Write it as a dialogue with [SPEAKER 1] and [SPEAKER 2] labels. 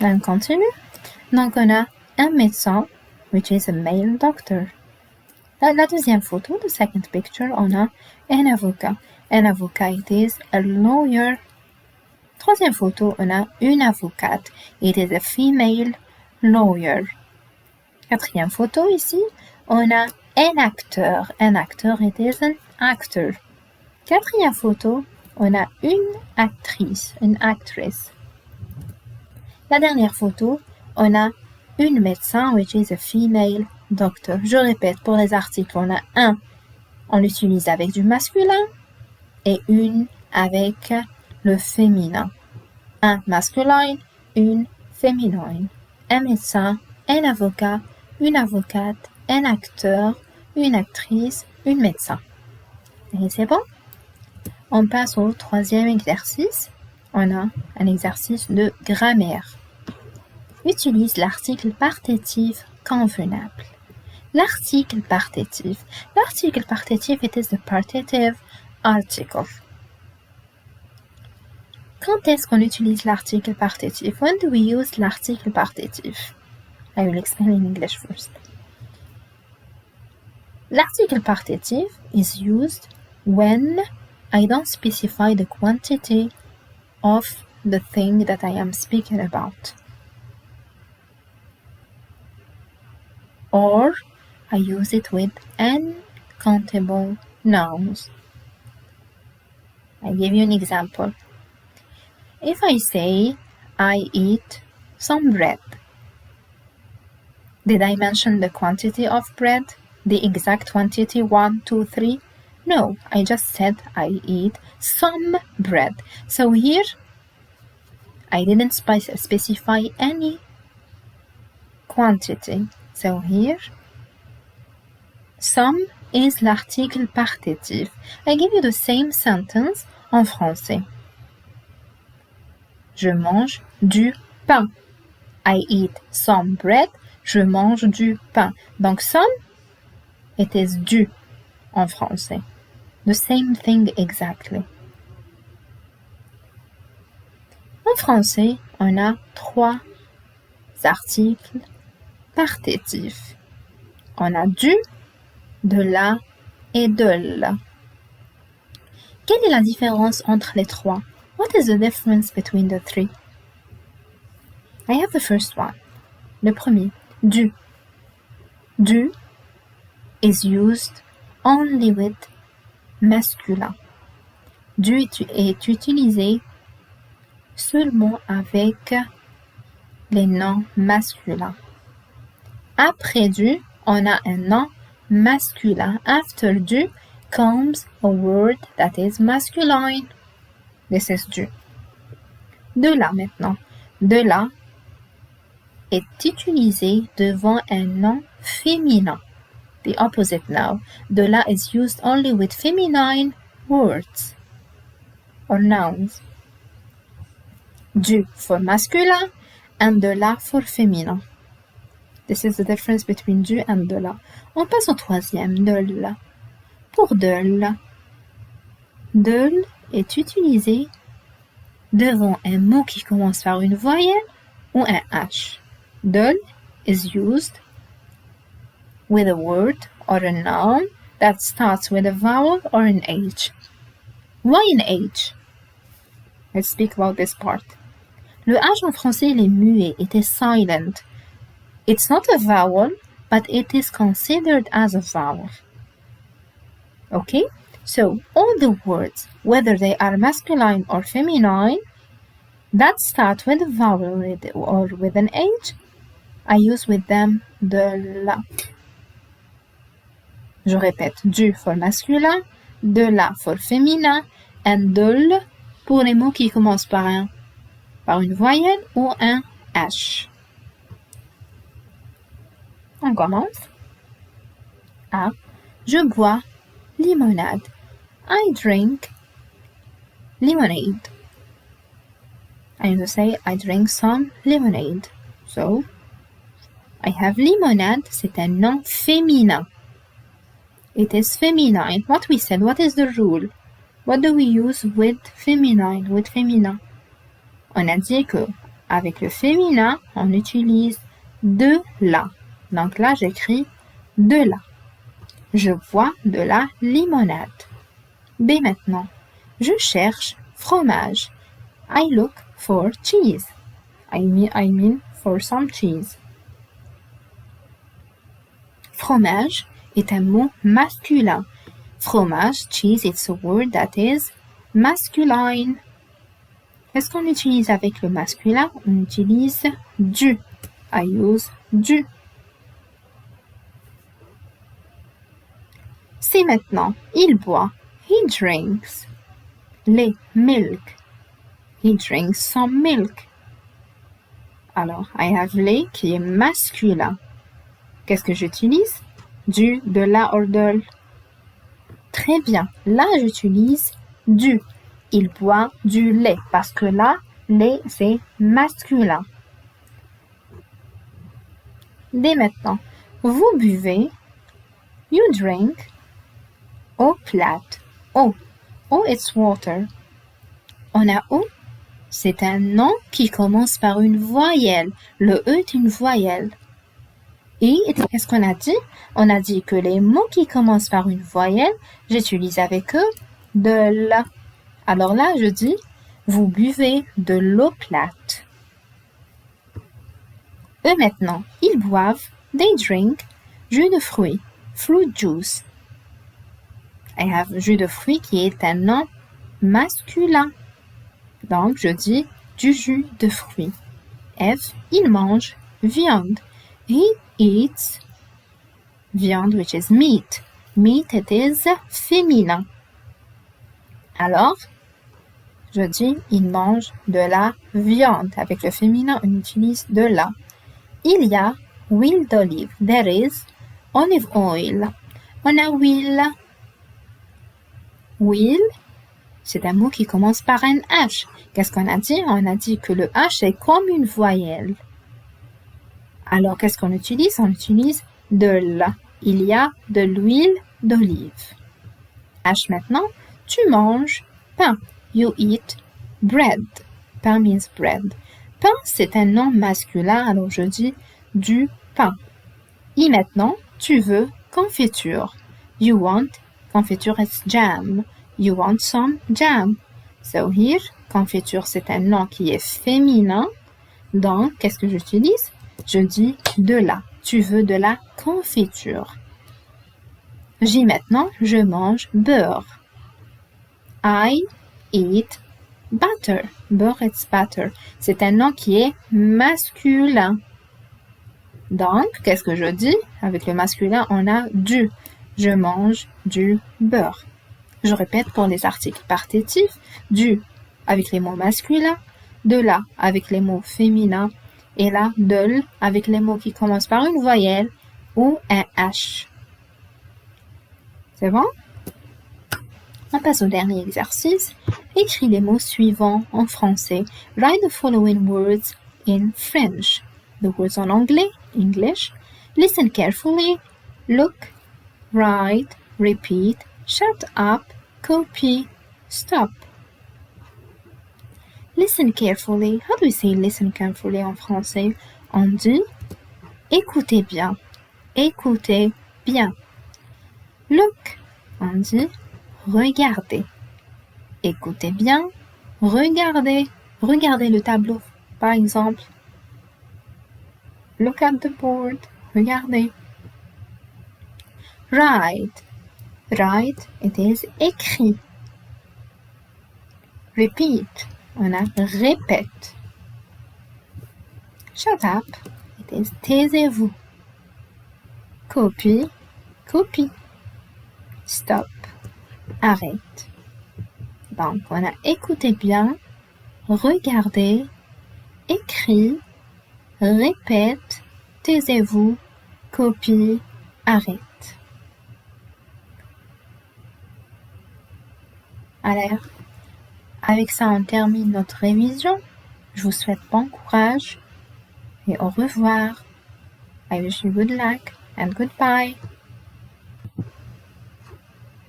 [SPEAKER 1] On continue. Donc, on a un médecin, which is a male doctor. La deuxième photo, the second picture, on a un avocat. Un avocat, it is a lawyer. Troisième photo, on a une avocate. It is a female lawyer. Quatrième photo ici, on a un acteur. Un acteur, it is an actor. Quatrième photo, on a une actrice, une actress. La dernière photo, on a une médecin, which is a female doctor. Je répète, pour les articles, on a un, on l'utilise avec du masculin et une avec le féminin. Un masculin, une féminine. Un médecin, un avocat, une avocate, un acteur, une actrice, une médecin. Et c'est bon? On passe au troisième exercice. On a un exercice de grammaire. Utilise l'article participe convenable. L'article participe. L'article participe, it is the partitive article. Quand est-ce qu'on utilise l'article participe? When do we use l'article participe? I will explain in English first. L'article participe is used when I don't specify the quantity of the thing that I am speaking about. Or I use it with uncountable nouns. I give you an example. If I say, I eat some bread, did I mention the quantity of bread? The exact quantity, 1, 2, 3? No, I just said I eat some bread. So here, I didn't specify any quantity. So here, some is l'article participe. I give you the same sentence en français. Je mange du pain. I eat some bread. Je mange du pain. Donc, some, it is du en français. The same thing exactly. En français, on a 3 articles participe. On a du, de la et de la. Quelle est la différence entre les 3? What is the difference between the 3? I have the first one. Le premier, du. Du is used only with masculin. Du est utilisé seulement avec les noms masculins. Après du, on a un nom masculin. After du comes a word that is masculine. This is du. De la maintenant. De la est utilisé devant un nom féminin. The opposite now. De la is used only with feminine words or nouns. Du for masculin and de la for féminin. This is the difference between du and de la. On passe au troisième, de la. Pour de la, de est utilisé devant un mot qui commence par une voyelle ou un H. De is used with a word or a noun that starts with a vowel or an H. Why an H? Let's speak about this part. Le H en français, il est muet, it is silent. It's not a vowel, but it is considered as a vowel. Okay? So, all the words, whether they are masculine or feminine, that start with a vowel or with an H, I use with them de la. Je répète, du for masculin, de la for féminin, and de l pour les mots qui commencent par une voyelle ou un H. On commence. A. Je bois limonade. I drink lemonade. I'm going to say I drink some lemonade. So, I have limonade, c'est un nom féminin. It is feminine. What we said, what is the rule? What do we use with feminine, with féminin? On a dit que avec le féminin, on utilise de la. Donc là, j'écris de la. Je bois de la limonade. B maintenant. Je cherche fromage. I look for cheese. I mean for some cheese. Fromage est un mot masculin. Fromage, cheese, it's a word that is masculine. Qu'est-ce qu'on utilise avec le masculin? On utilise du. I use du. C'est maintenant. Il boit. He drinks. Lait, milk. He drinks some milk. Alors, I have lait qui est masculin. Qu'est-ce que j'utilise? Du, de la or de. Très bien. Là, j'utilise du. Il boit du lait parce que là, lait, c'est masculin. Dès maintenant, vous buvez. You drink. Eau plate. Eau. Eau, it's water. On a eau. C'est un nom qui commence par une voyelle. Le E est une voyelle. Et qu'est-ce qu'on a dit? On a dit que les mots qui commencent par une voyelle, j'utilise avec eux de la. Alors là, je dis, vous buvez de l'eau plate. Eux maintenant, ils boivent, they drink, jus de fruits, fruit juice. I have jus de fruits qui est un nom masculin. Donc, je dis du jus de fruits. F, il mange viande. He eats viande, which is meat. Meat, it is féminin. Alors, je dis, il mange de la viande. Avec le féminin, on utilise de la. Il y a huile d'olive. There is olive oil. On a huile. Huile, c'est un mot qui commence par un H. Qu'est-ce qu'on a dit? On a dit que le H est comme une voyelle. Alors, qu'est-ce qu'on utilise? On utilise de la. Il y a de l'huile d'olive. H maintenant, tu manges pain. You eat bread. Pain means bread. Pain, c'est un nom masculin, alors je dis du pain. I maintenant, tu veux confiture. You want, confiture is jam. You want some jam. So here, confiture, c'est un nom qui est féminin. Donc, qu'est-ce que j'utilise? Je dis de la. Tu veux de la confiture. J maintenant, je mange beurre. I eat butter. Beurre, it's butter. C'est un nom qui est masculin. Donc, qu'est-ce que je dis? Avec le masculin, on a du. Je mange du beurre. Je répète pour les articles partitifs. Du avec les mots masculins. De la avec les mots féminins. Et là, de avec les mots qui commencent par une voyelle ou un H. C'est bon? On passe au dernier exercice. Écris les mots suivants en français. Write the following words in French. The words en anglais, English. Listen carefully. Look, write, repeat, shut up, copy, stop. Listen carefully. How do we say listen carefully en français? On dit écoutez bien. Écoutez bien. Look. On dit regardez. Écoutez bien. Regardez. Regardez le tableau, par exemple. Look at the board. Regardez. Write. Write, it is écrit. Repeat. On a répète. Shut up, it is taisez-vous. Copy, copie. Stop, arrête. Donc, on a écouté bien, regardez, écrit, répète, taisez-vous, copie, arrête. Alors, avec ça, on termine notre révision. Je vous souhaite bon courage et au revoir. I wish you good luck and goodbye.